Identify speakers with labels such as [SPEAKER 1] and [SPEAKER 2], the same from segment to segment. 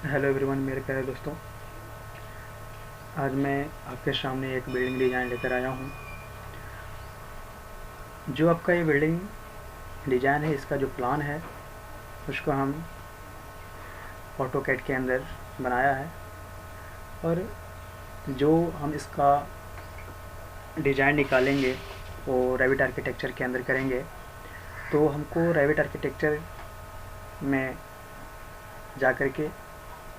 [SPEAKER 1] Hello everyone, मेरे प्यारे दोस्तों। आज मैं आपके सामने एक बिल्डिंग डिज़ाइन लेकर आया हूँ। जो आपका ये बिल्डिंग डिज़ाइन है, इसका जो प्लान है उसको हम ऑटोकैड के अंदर बनाया है, और जो हम इसका डिज़ाइन निकालेंगे वो रेविट आर्किटेक्चर के अंदर करेंगे। तो हमको रेविट आर्किटेक्चर में जा कर के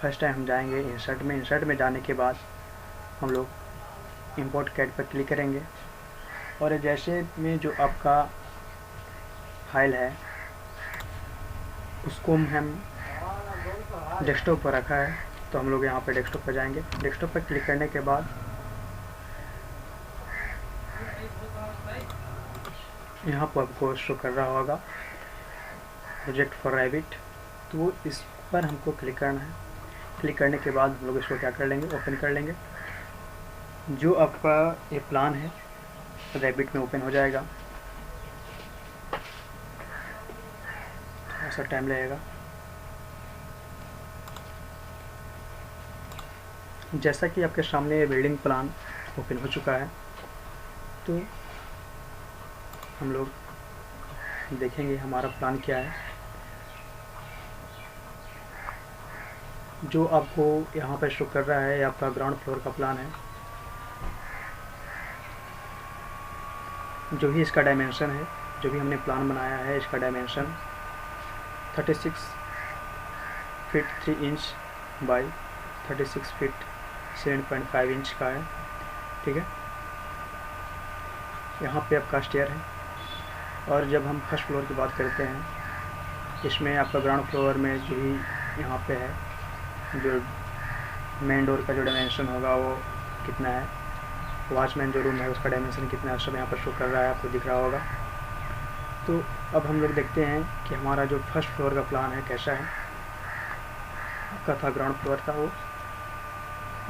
[SPEAKER 1] फर्स्ट टाइम हम जाएंगे इंसर्ट में जाने के बाद हम लोग इंपोर्ट कैड पर क्लिक करेंगे, और जैसे में जो आपका फाइल है उसको हम डेस्कटॉप पर रखा है, तो हम लोग यहाँ पर डेस्कटॉप पर जाएंगे। डेस्कटॉप पर क्लिक करने के बाद यहाँ पर आपको शो कर रहा होगा प्रोजेक्ट फॉर रैबिट, तो इस पर हमको क्लिक करना है। क्लिक करने के बाद हम लोग इसको क्या कर लेंगे, ओपन कर लेंगे। जो आपका ये प्लान है रैबिट में ओपन हो जाएगा। थोड़ा सा टाइम लगेगा। जैसा कि आपके सामने ये बिल्डिंग प्लान ओपन हो चुका है, तो हम लोग देखेंगे हमारा प्लान क्या है। जो आपको यहाँ पर शो कर रहा है, आपका ग्राउंड फ्लोर का प्लान है। जो भी इसका डायमेंशन है, जो भी हमने प्लान बनाया है, इसका dimension 36 feet 3 inch by 36 feet 7.5 inch का है। ठीक है, यहाँ पे आपका स्टेयर है। और जब हम फर्स्ट फ्लोर की बात करते हैं, इसमें आपका ग्राउंड फ्लोर में जो भी यहाँ पे है, जो मेन डोर का जो डायमेंशन होगा वो कितना है, वॉचमैन जो रूम है उसका डायमेंशन कितना है, सब यहाँ पर शो कर रहा है, आपको दिख रहा होगा। तो अब हम लोग देखते हैं कि हमारा जो फर्स्ट फ्लोर का प्लान है कैसा है। आपका था ग्राउंड फ्लोर था वो,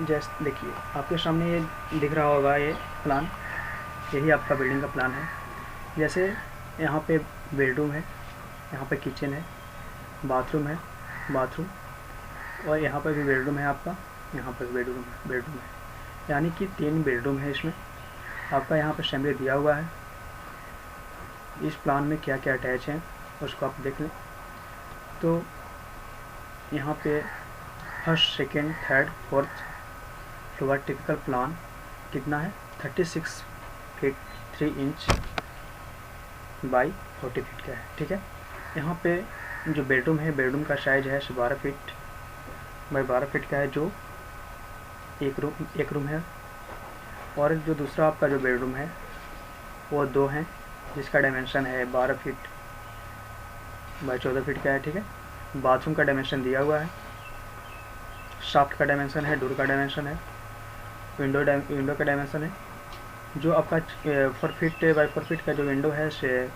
[SPEAKER 1] जैसे देखिए आपके सामने ये दिख रहा होगा, ये प्लान, यही आपका बिल्डिंग का प्लान है। जैसे यहाँ पे बेडरूम है, यहाँ पे किचन है, बाथरूम है, और यहाँ पर भी बेडरूम है आपका, यहाँ पर बेडरूम है, यानी कि 3 बेडरूम है इसमें। आपका यहाँ पर शैमरे दिया हुआ है। इस प्लान में क्या क्या अटैच है उसको आप देख लें। तो यहाँ पे first, second, third, fourth floor typical plan कितना है, 36 फीट 3 इंच बाई 40 फीट का है। ठीक है, यहाँ पे जो बेडरूम है, बेडरूम का साइज है 12 फीट बाई 12 फीट का है, जो एक रूम है। और जो दूसरा आपका जो बेडरूम है वो 2 हैं, जिसका डायमेंशन है 12 फीट बाई 14 फीट का है। ठीक है, बाथरूम का डायमेंशन दिया हुआ है, शाफ्ट का डायमेंशन है, डोर का डायमेंशन है, विंडो का डायमेंशन है। जो आपका 4 फीट बाई 4 फीट का जो विंडो है से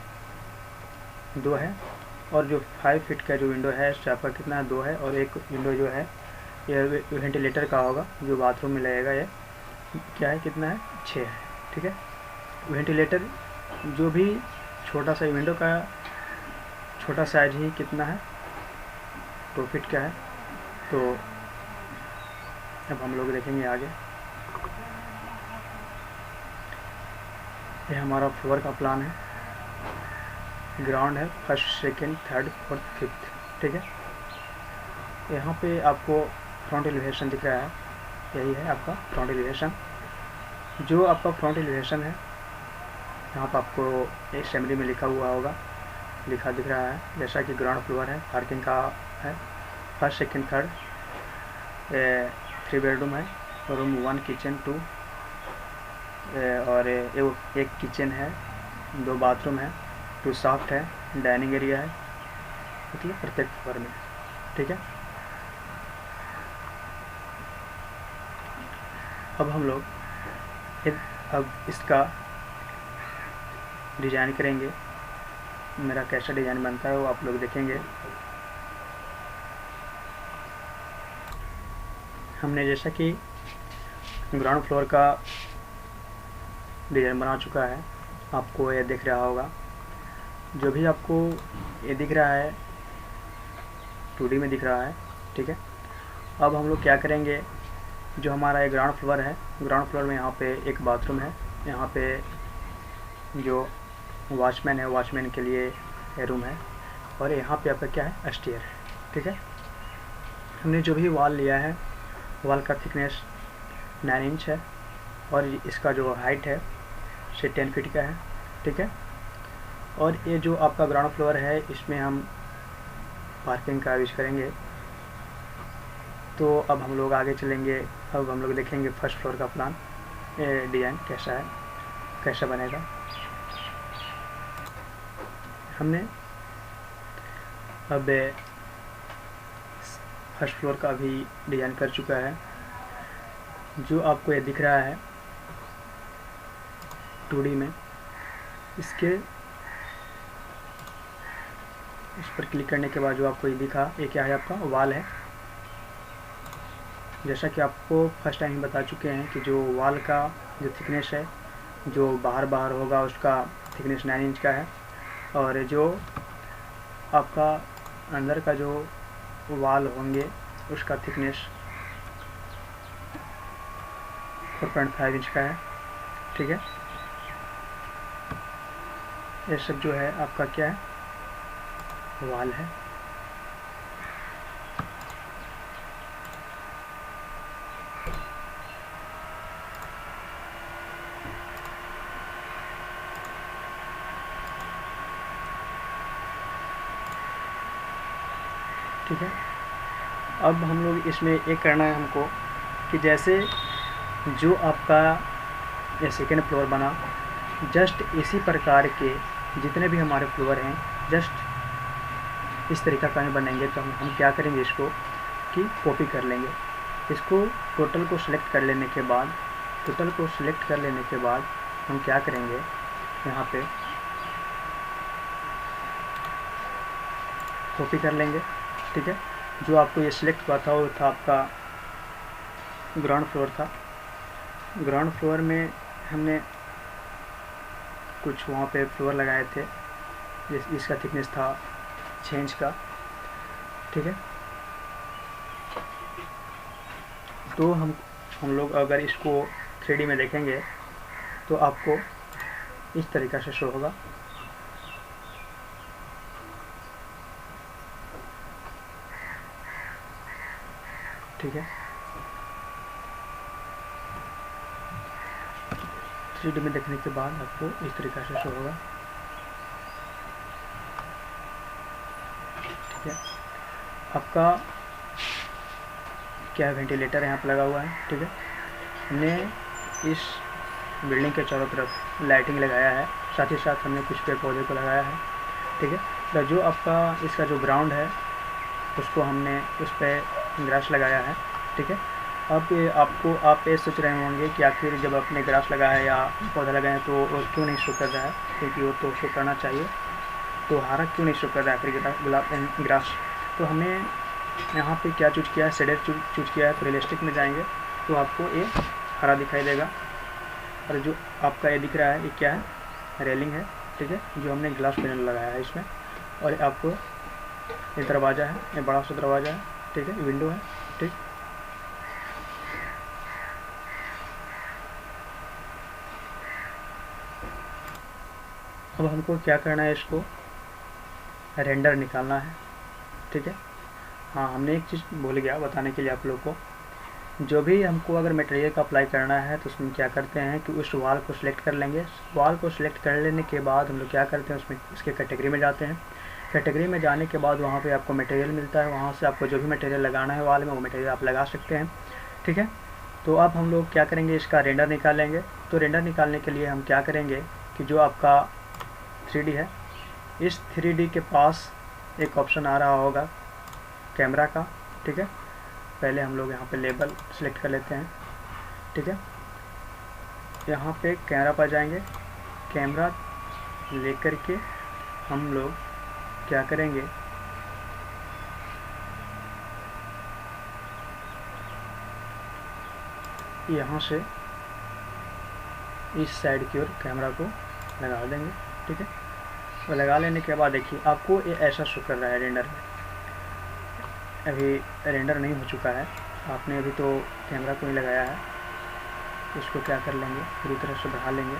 [SPEAKER 1] 2 है, और जो 5 फीट का जो विंडो है इससे आपका कितना है, 2 है। और एक विंडो जो है ये वेंटिलेटर का होगा, जो बाथरूम में लगेगा, ये क्या है, कितना है, 6 है। ठीक है, वेंटिलेटर जो भी छोटा सा विंडो का छोटा साइज ही कितना है, 2 फीट का है। तो अब हम लोग देखेंगे आगे। ये हमारा फ्लोर का प्लान है, ग्राउंड है, first, second, third, fourth, fifth. ठीक है, यहाँ पे आपको फ्रंट एलिवेशन दिख रहा है, यही है आपका फ्रंट एलिवेशन। जो आपका फ्रंट एलिवेशन है, यहाँ पर आपको एक सैमरी में लिखा हुआ होगा, लिखा दिख रहा है, जैसा कि ग्राउंड फ्लोर है, पार्किंग का है, फर्स्ट, सेकेंड, थर्ड, 3 बेडरूम है, रूम 1, किचन 2, और एक किचन है, 2 बाथरूम है, 2 शाफ्ट है, डाइनिंग एरिया है, मतलब प्रत्येक फ्लोर में। ठीक है, अब हम लोग अब इसका डिज़ाइन करेंगे। मेरा कैसा डिज़ाइन बनता है वो आप लोग देखेंगे। हमने जैसा कि ग्राउंड फ्लोर का डिज़ाइन बना चुका है, आपको ये दिख रहा होगा। जो भी आपको ये दिख रहा है 2D में दिख रहा है। ठीक है, अब हम लोग क्या करेंगे, जो हमारा ये ग्राउंड फ्लोर है, ग्राउंड फ्लोर में यहाँ पे एक बाथरूम है, यहाँ पे जो वॉचमैन है, वॉचमैन के लिए रूम है, और यहाँ पे आपका क्या है, स्टेयर है। ठीक है, हमने जो भी वॉल लिया है, वॉल का थिकनेस 9 इंच है और इसका जो हाइट है से 10 फीट का है। ठीक है, और ये जो आपका ग्राउंड फ्लोर है, इसमें हम पार्किंग का यूज करेंगे। तो अब हम लोग आगे चलेंगे, अब हम लोग देखेंगे फर्स्ट फ्लोर का प्लान, डिज़ाइन कैसा है, कैसा बनेगा। हमने अब फर्स्ट फ्लोर का भी डिज़ाइन कर चुका है। जो आपको ये दिख रहा है 2D में, इस पर क्लिक करने के बाद जो आपको ये दिखा, ये क्या है, आपका वॉल है। जैसा कि आपको फर्स्ट टाइम ही बता चुके हैं कि जो वॉल का जो थिकनेस है, जो बाहर होगा उसका थिकनेस 9 इंच का है, और जो आपका अंदर का जो वॉल होंगे उसका थिकनेस 4.5 इंच का है। ठीक है, ये सब जो है आपका क्या है, वॉल है। ठीक है, अब हम लोग इसमें एक करना है हमको कि जैसे जो आपका ये सेकेंड फ्लोर बना, जस्ट इसी प्रकार के जितने भी हमारे फ्लोर हैं, जस्ट इस तरीका का बनेंगे। तो हम क्या करेंगे, इसको कि कॉपी कर लेंगे। इसको टोटल को सिलेक्ट कर लेने के बाद, हम क्या करेंगे, यहाँ पे कॉपी कर लेंगे। ठीक है, जो आपको ये सिलेक्ट हुआ था वो था आपका ग्राउंड फ्लोर था। ग्राउंड फ्लोर में हमने कुछ वहाँ पे फ्लोर लगाए थे, इसका थिकनेस था 6 इंच का। ठीक है, तो हम लोग अगर इसको 3D में देखेंगे तो आपको इस तरीक़ा से शो होगा। ठीक है, 3D में देखने के बाद आपको इस तरीक़ा से शो होगा। ठीक है, आपका क्या वेंटिलेटर यहाँ पर लगा हुआ है। ठीक है, हमने इस बिल्डिंग के चारों तरफ लाइटिंग लगाया है, साथ ही साथ हमने कुछ पेड़ पौधे को लगाया है। ठीक है, तो जो आपका इसका जो ग्राउंड है उसको हमने उस पर ग्रास लगाया है। ठीक है, अब आप ये सोच रहे होंगे कि आखिर जब आपने ग्रास लगाया है या पौधा लगाया है तो वो क्यों नहीं शो कर रहा है, क्योंकि वो तो शो करना चाहिए, तो हरा क्यों नहीं शो कर रहा है आखिर ग्रास। तो हमने यहाँ पे क्या चूज किया है, शेडर चूज किया है। तो रियलिस्टिक में जाएंगे तो आपको ये हरा दिखाई देगा, और जो आपका ये दिख रहा है ये क्या है, रेलिंग है। ठीक है, जो हमने ग्लास पैनल लगाया है इसमें, और आपको ये दरवाज़ा है, ये बड़ा सा दरवाज़ा है। ठीक है, विंडो है। ठीक, अब हमको क्या करना है, इसको रेंडर निकालना है। ठीक है, हाँ, हमने एक चीज़ भूल गया बताने के लिए आप लोग को। जो भी हमको अगर मटेरियल का अप्लाई करना है तो उसमें क्या करते हैं कि उस वॉल को सिलेक्ट कर लेंगे। वॉल को सिलेक्ट कर लेने के बाद हम लोग क्या करते हैं, उसमें उसके कैटेगरी में जाते हैं। कैटेगरी में जाने के बाद वहाँ पे आपको मटेरियल मिलता है, वहाँ से आपको जो भी मटेरियल लगाना है वॉल में वो मटेरियल आप लगा सकते हैं। ठीक है, तो अब हम लोग क्या करेंगे, इसका रेंडर निकालेंगे। तो रेंडर निकालने के लिए हम क्या करेंगे कि जो आपका 3D है, इस 3D के पास एक ऑप्शन आ रहा होगा कैमरा का। ठीक है, पहले हम लोग यहाँ पे लेबल सेलेक्ट कर लेते हैं। ठीक है, यहाँ पे कैमरा पर जाएंगे, कैमरा लेकर के हम लोग क्या करेंगे, यहाँ से इस साइड की ओर कैमरा को लगा देंगे। ठीक है, तो लगा लेने के बाद देखिए आपको ये ऐसा शो कर रहा है रेंडर में। अभी रेंडर नहीं हो चुका है, आपने अभी तो कैमरा को ही लगाया है, इसको क्या कर लेंगे, पूरी तरह से बढ़ा लेंगे।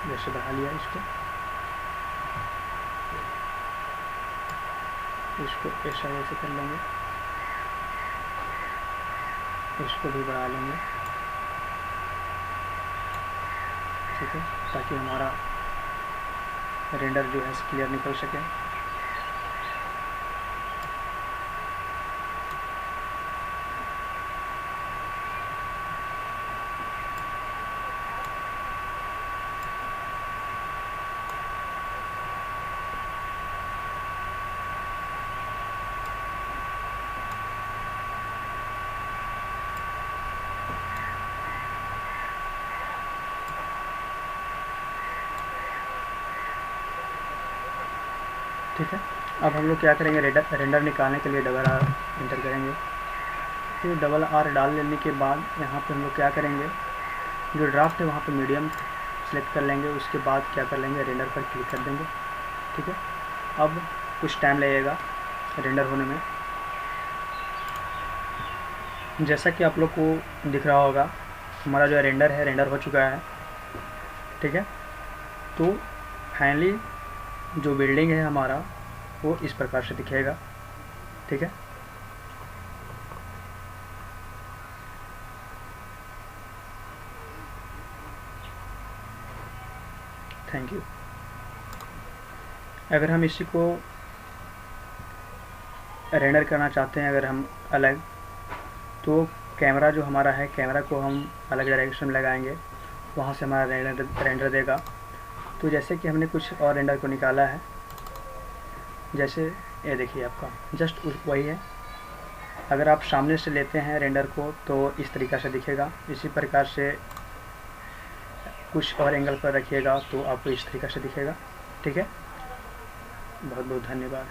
[SPEAKER 1] जैसे बढ़ा लिया इसको ऐसा वैसे कर लेंगे, इसको भी बढ़ा लेंगे, ठीक है, ताकि हमारा रेंडर जो है क्लियर निकल सके। ठीक है, अब हम लोग क्या करेंगे, रेंडर निकालने के लिए डबल आर एंटर करेंगे। फिर डबल आर डाल लेने के बाद यहाँ पे हम लोग क्या करेंगे, जो ड्राफ्ट है वहाँ पे मीडियम सेलेक्ट कर लेंगे। उसके बाद क्या कर लेंगे, रेंडर पर क्लिक कर देंगे। ठीक है, अब कुछ टाइम लगेगा रेंडर होने में। जैसा कि आप लोग को दिख रहा होगा, हमारा जो रेंडर है रेंडर हो चुका है। ठीक है, तो फाइनली जो बिल्डिंग है हमारा वो इस प्रकार से दिखेगा। ठीक है, थैंक यू। अगर हम इसी को रेंडर करना चाहते हैं अगर हम अलग, तो कैमरा जो हमारा है, कैमरा को हम अलग डायरेक्शन में लगाएंगे, वहाँ से हमारा रेंडर देगा। तो जैसे कि हमने कुछ और रेंडर को निकाला है, जैसे ये देखिए आपका जस्ट वही है। अगर आप सामने से लेते हैं रेंडर को तो इस तरीक़ा से दिखेगा। इसी प्रकार से कुछ और एंगल पर रखिएगा तो आपको इस तरीक़ा से दिखेगा। ठीक है, बहुत बहुत धन्यवाद।